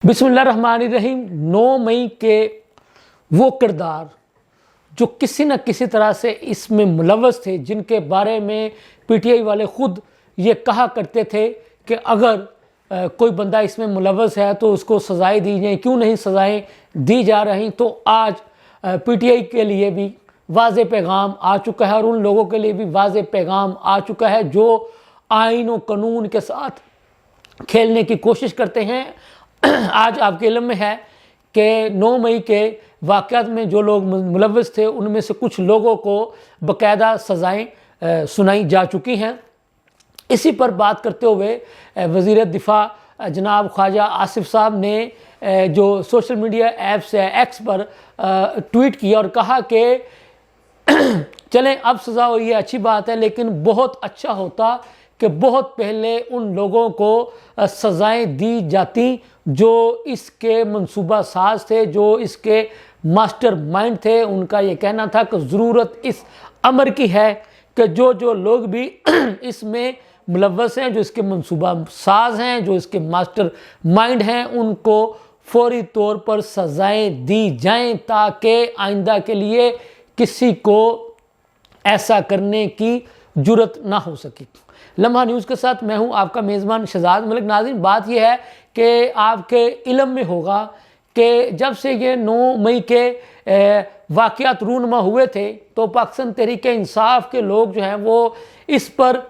बिस्मिल्लाहिर्रहमानिर्रहीम। 9 मई के वो किरदार जो किसी न किसी तरह से इसमें मुलव्वस थे, जिनके बारे में पीटीआई वाले ख़ुद ये कहा करते थे कि अगर कोई बंदा इसमें मुलव्वस है तो उसको सज़ाएं दी जाएँ, क्यों नहीं सज़ाएं दी जा रही। तो आज पीटीआई के लिए भी वाज़े पैगाम आ चुका है और उन लोगों के लिए भी वाज़े पैगाम आ चुका है जो आइन और कानून के साथ खेलने की कोशिश करते हैं। आज आपके इल्म में है कि 9 मई के वाक़यात में जो लोग मुलव्वस थे उनमें से कुछ लोगों को बाकायदा सज़ाएं सुनाई जा चुकी हैं। इसी पर बात करते हुए वज़ीर दिफ़ा जनाब ख्वाजा आसिफ साहब ने जो सोशल मीडिया ऐप्स है एक्स पर ट्वीट किया और कहा कि चलें अब सज़ा हुई है, अच्छी बात है, लेकिन बहुत अच्छा होता कि बहुत पहले उन लोगों को सज़ाएं दी जाती जो इसके मंसूबा साज थे, जो इसके मास्टर माइंड थे। उनका ये कहना था कि ज़रूरत इस अमर की है कि जो लोग भी इसमें मुलव्वस हैं, जो इसके मंसूबा साज हैं, जो इसके मास्टर माइंड हैं, उनको फौरी तौर पर सज़ाएं दी जाएं ताकि आइंदा के लिए किसी को ऐसा करने की जुर्रत ना हो सके। लम्हा न्यूज़ के साथ मैं हूं आपका मेज़बान शहजाद मलिक। नाज़रीन, बात यह है कि आपके इल्म में होगा कि जब से ये 9 मई के वाक़यात रूनमा हुए थे तो पाकिस्तान तहरीक-ए-इंसाफ के लोग जो हैं वो इस पर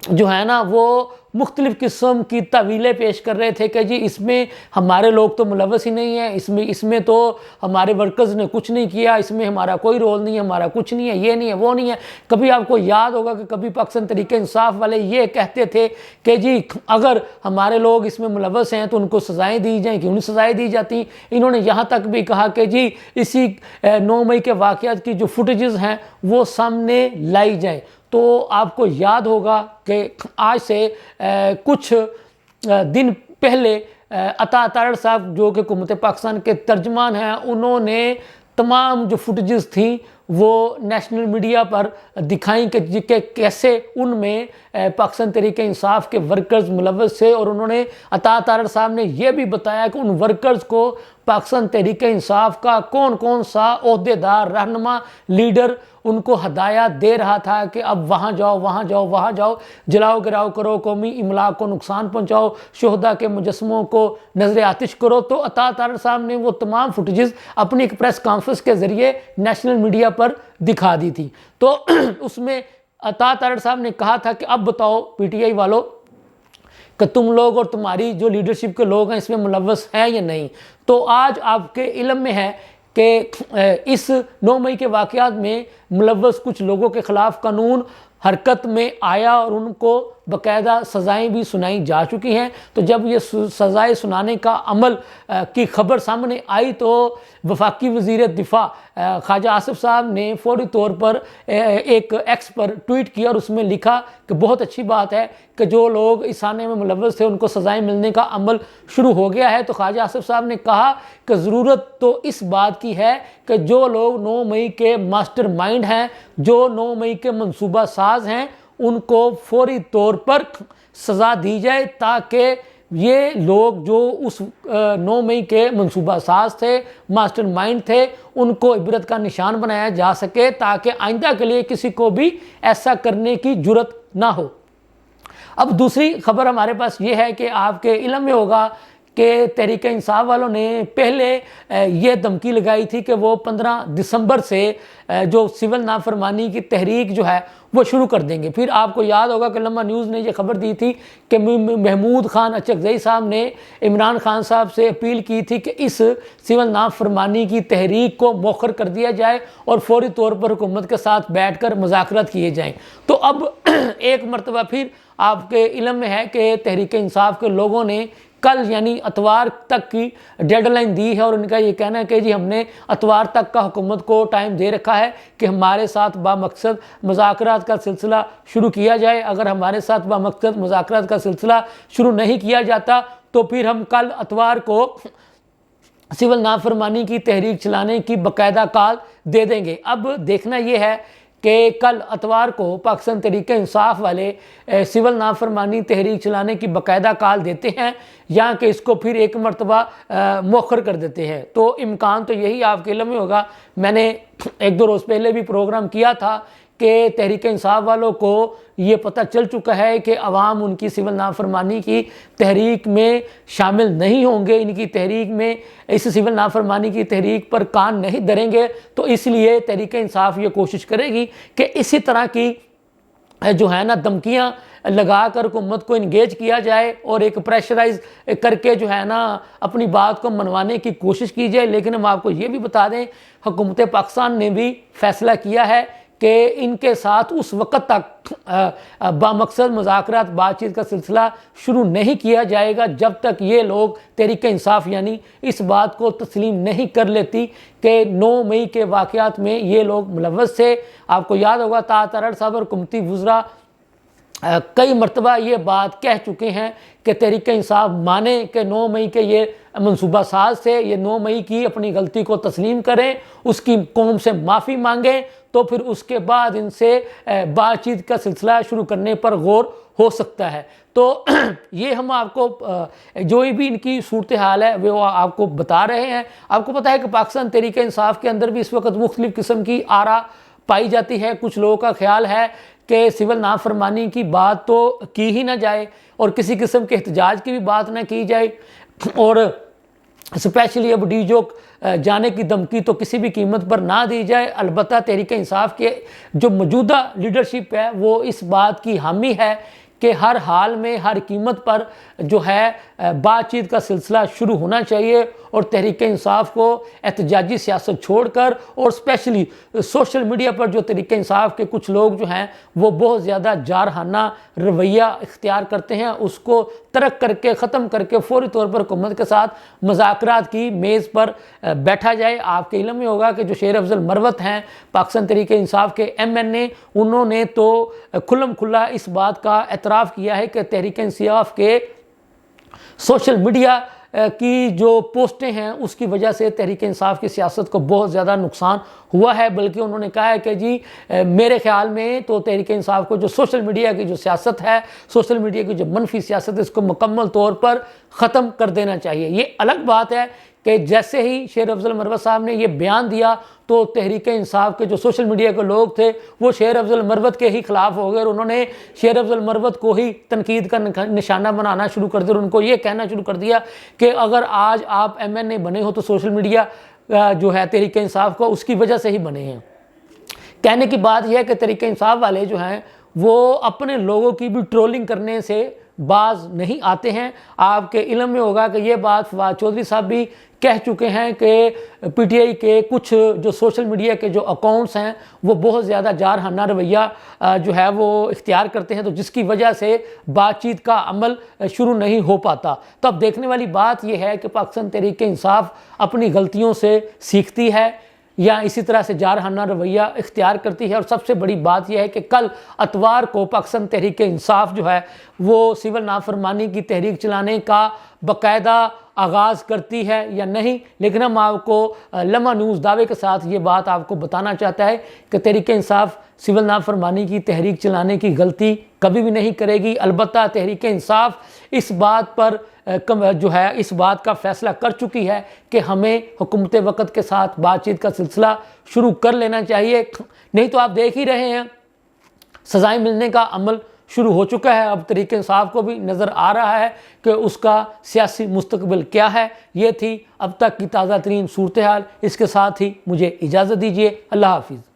जो है ना वो मुख्तलिफ़ किस्म की तवीलें पेश कर रहे थे कि जी इसमें हमारे लोग तो मुलव्वस ही नहीं है, इसमें तो हमारे वर्कर्स ने कुछ नहीं किया, इसमें हमारा कोई रोल नहीं है, हमारा कुछ नहीं है, ये नहीं है, वो नहीं है। कभी आपको याद होगा कि कभी पाकिस्तान तहरीक-ए-इंसाफ वाले ये कहते थे कि जी अगर हमारे लोग इसमें मुलव्वस हैं तो उनको सज़ाएँ दी जाएँ, क्यों नहीं सज़ाएँ दी जाती। इन्होंने यहाँ तक भी कहा कि जी इसी 9 मई के वाक़यात की जो फुटेजेस हैं वो सामने लाई जाएँ। तो आपको याद होगा कि आज से कुछ दिन पहले अता तारड़ साहब जो कि हुकूमत पाकिस्तान के तर्जमान हैं, उन्होंने तमाम जो फुटेजेस थी वो नेशनल मीडिया पर दिखाई कि कैसे उनमें पाकिस्तान तहरीक-ए-इंसाफ के वर्कर्स मुलव्वस थे। और उन्होंने अता तारड़ साहब ने यह भी बताया कि उन वर्कर्स को पाकिस्तान तहरीक-ए-इंसाफ का कौन कौन सा ओहदेदार, रहनुमा, लीडर उनको हदायत दे रहा था कि अब वहाँ जाओ, वहाँ जाओ, वहाँ जाओ, जलाओ गिराओ करो, कौमी इमलाक को नुकसान पहुँचाओ, शोहदा के मुजस्समों को नजर आतिश करो। तो अता तारड़ साहब ने वो तमाम फुटेजेस अपनी एक प्रेस कॉन्फ्रेंस के ज़रिए नेशनल मीडिया पर दिखा दी थी। तो उसमें अता तारड़ साहब ने कहा था कि अब बताओ पीटीआई वालों कि तुम लोग और तुम्हारी जो लीडरशिप के लोग हैं इसमें मुलव्वस हैं या नहीं। तो आज आपके इल्म में है कि इस 9 मई के वाक़यात में मुलव्वस कुछ लोगों के ख़िलाफ़ कानून हरकत में आया और उनको बाकायदा सज़ाएं भी सुनाई जा चुकी हैं। तो जब ये सज़ाएं सुनाने का अमल की खबर सामने आई तो वफाकी वज़ीर दिफ़ा ख्वाजा आसिफ साहब ने फौरी तौर पर एक एक्स पर ट्वीट किया और उसमें लिखा कि बहुत अच्छी बात है कि जो लोग इस आने में मुलव्वस थे उनको सज़ाएं मिलने का अमल शुरू हो गया है। तो ख्वाजा आसिफ साहब ने कहा कि ज़रूरत तो इस बात की है कि जो लोग 9 मई के मास्टर माइंड हैं, जो 9 मई के मंसूबा साज हैं, उनको फौरी तौर पर सज़ा दी जाए ताकि ये लोग जो उस 9 मई के मंसूबा साज थे, मास्टर माइंड थे, उनको इबरत का निशान बनाया जा सके ताकि आइंदा के लिए किसी को भी ऐसा करने की जुर्रत ना हो। अब दूसरी खबर हमारे पास ये है कि आपके इल्म में होगा कि तहरीक-ए-इंसाफ वालों ने पहले ये धमकी लगाई थी कि वो 15 दिसंबर से जो सिविल नाफरमानी की तहरीक जो है वो शुरू कर देंगे। फिर आपको याद होगा कि लम्हा न्यूज़ ने ये खबर दी थी कि महमूद खान अचकज़ई साहब ने इमरान खान साहब से अपील की थी कि इस सिविल नाफरमानी की तहरीक को मौखर कर दिया जाए और फौरी तौर पर हुकूमत के साथ बैठकर मुज़ाकरात किए जाएँ। तो अब एक मरतबा फिर आपके इल्म में है कि तहरीक-ए-इंसाफ के लोगों ने कल यानी इतवार तक की डेडलाइन दी है और उनका ये कहना है कि जी हमने इतवार तक का हुकूमत को टाइम दे रखा है कि हमारे साथ बामकसद मुज़ाकरात का सिलसिला शुरू किया जाए। अगर हमारे साथ बामकसद मुज़ाकरात का सिलसिला शुरू नहीं किया जाता तो फिर हम कल इतवार को सिविल नाफरमानी की तहरीक चलाने की बाकायदा कॉल दे देंगे। अब देखना यह है کہ کل اتوار کو پاکستان تحریک انصاف والے سول نافرمانی تحریک چلانے کی باقاعدہ کال دیتے ہیں یا کہ اس کو پھر ایک مرتبہ مؤخر کر دیتے ہیں. تو امکان تو یہی آپ کے علم میں ہوگا. میں نے 1-2 روز پہلے بھی پروگرام کیا تھا کہ تحریک انصاف والوں کو یہ پتہ چل چکا ہے کہ عوام ان کی سول نافرمانی کی تحریک میں شامل نہیں ہوں گے، ان کی تحریک میں اس سول نافرمانی کی تحریک پر کان نہیں دھریں گے. تو اس لیے تحریک انصاف یہ کوشش کرے گی کہ اسی طرح کی جو ہے نا دھمکیاں لگا کر حکومت کو انگیج کیا جائے اور ایک پریشرائز کر کے جو ہے نا اپنی بات کو منوانے کی کوشش کی جائے. لیکن ہم آپ کو یہ بھی بتا دیں حکومت پاکستان نے بھی فیصلہ کیا ہے کہ ان کے ساتھ اس وقت تک بامقصد مذاکرات بات چیت کا سلسلہ شروع نہیں کیا جائے گا جب تک یہ لوگ تحریک انصاف یعنی اس بات کو تسلیم نہیں کر لیتی کہ 9 مئی کے واقعات میں یہ لوگ ملوث تھے. آپ کو یاد ہوگا طاہر صاحب اور حکومتی وزراء کئی مرتبہ یہ بات کہہ چکے ہیں کہ تحریک انصاف مانے کہ 9 مئی کے یہ منصوبہ ساز تھے، یہ 9 مئی کی اپنی غلطی کو تسلیم کریں، اس کی قوم سے معافی مانگیں، تو پھر اس کے بعد ان سے بات چیت کا سلسلہ شروع کرنے پر غور ہو سکتا ہے. تو یہ ہم آپ کو جو بھی ان کی صورتحال ہے وہ آپ کو بتا رہے ہیں. آپ کو پتہ ہے کہ پاکستان تحریک انصاف کے اندر بھی اس وقت مختلف قسم کی آرا پائی جاتی ہے. کچھ لوگوں کا خیال ہے کہ سول نافرمانی کی بات تو کی ہی نہ جائے اور کسی قسم کے احتجاج کی بھی بات نہ کی جائے، اور اسپیشلی اب ڈی جوک جانے کی دھمکی تو کسی بھی قیمت پر نہ دی جائے. البتہ تحریک انصاف کے جو موجودہ لیڈرشپ ہے وہ اس بات کی حامی ہے کہ ہر حال میں ہر قیمت پر جو ہے بات چیت کا سلسلہ شروع ہونا چاہیے، اور تحریک انصاف کو احتجاجی سیاست چھوڑ کر اور اسپیشلی سوشل میڈیا پر جو تحریک انصاف کے کچھ لوگ جو ہیں وہ بہت زیادہ جارحانہ رویہ اختیار کرتے ہیں، اس کو ترک کر کے ختم کر کے فوری طور پر حکومت کے ساتھ مذاکرات کی میز پر بیٹھا جائے. آپ کے علم میں ہوگا کہ جو شیر افضل مروت ہیں پاکستان تحریک انصاف کے MNA، انہوں نے تو کھلم کھلا اس بات کا اعتراف کیا ہے کہ تحریک انصاف کے سوشل میڈیا کی جو پوسٹیں ہیں اس کی وجہ سے تحریک انصاف کی سیاست کو بہت زیادہ نقصان ہوا ہے. بلکہ انہوں نے کہا ہے کہ جی میرے خیال میں تو تحریک انصاف کو جو سوشل میڈیا کی جو سیاست ہے، سوشل میڈیا کی جو منفی سیاست ہے، اس کو مکمل طور پر ختم کر دینا چاہیے. یہ الگ بات ہے کہ جیسے ہی شیر افضل مروت صاحب نے یہ بیان دیا تو تحریک انصاف کے جو سوشل میڈیا کے لوگ تھے وہ شیر افضل مروت کے ہی خلاف ہو گئے، اور انہوں نے شیر افضل مروت کو ہی تنقید کا نشانہ بنانا شروع کر دیا، اور ان کو یہ کہنا شروع کر دیا کہ اگر آج آپ MNA بنے ہو تو سوشل میڈیا جو ہے تحریک انصاف کو اس کی وجہ سے ہی بنے ہیں. کہنے کی بات یہ ہے کہ تحریک انصاف والے جو ہیں وہ اپنے لوگوں کی بھی ٹرولنگ کرنے سے باز نہیں آتے ہیں. آپ کے علم میں ہوگا کہ یہ بات فواد چودھری صاحب بھی کہہ چکے ہیں کہ PTI کے کچھ جو سوشل میڈیا کے جو اکاؤنٹس ہیں وہ بہت زیادہ جارحانہ رویہ جو ہے وہ اختیار کرتے ہیں، تو جس کی وجہ سے بات چیت کا عمل شروع نہیں ہو پاتا. تو اب دیکھنے والی بات یہ ہے کہ پاکستان تحریک انصاف اپنی غلطیوں سے سیکھتی ہے یا اسی طرح سے جارحانہ رویہ اختیار کرتی ہے. اور سب سے بڑی بات یہ ہے کہ کل اتوار کو پاکستان تحریک انصاف جو ہے وہ سول نافرمانی کی تحریک چلانے کا باقاعدہ آغاز کرتی ہے یا نہیں. لیکن ہم آپ کو لمحہ نیوز دعوے کے ساتھ یہ بات آپ کو بتانا چاہتا ہے کہ تحریک انصاف سول نافرمانی کی تحریک چلانے کی غلطی کبھی بھی نہیں کرے گی. البتہ تحریک انصاف اس بات پر جو ہے اس بات کا فیصلہ کر چکی ہے کہ ہمیں حکومت وقت کے ساتھ بات چیت کا سلسلہ شروع کر لینا چاہیے. نہیں تو آپ دیکھ ہی رہے ہیں سزائیں ملنے کا عمل شروع ہو چکا ہے. اب تحریک انصاف کو بھی نظر آ رہا ہے کہ اس کا سیاسی مستقبل کیا ہے. یہ تھی اب تک کی تازہ ترین صورتحال. اس کے ساتھ ہی مجھے اجازت دیجیے. اللہ حافظ.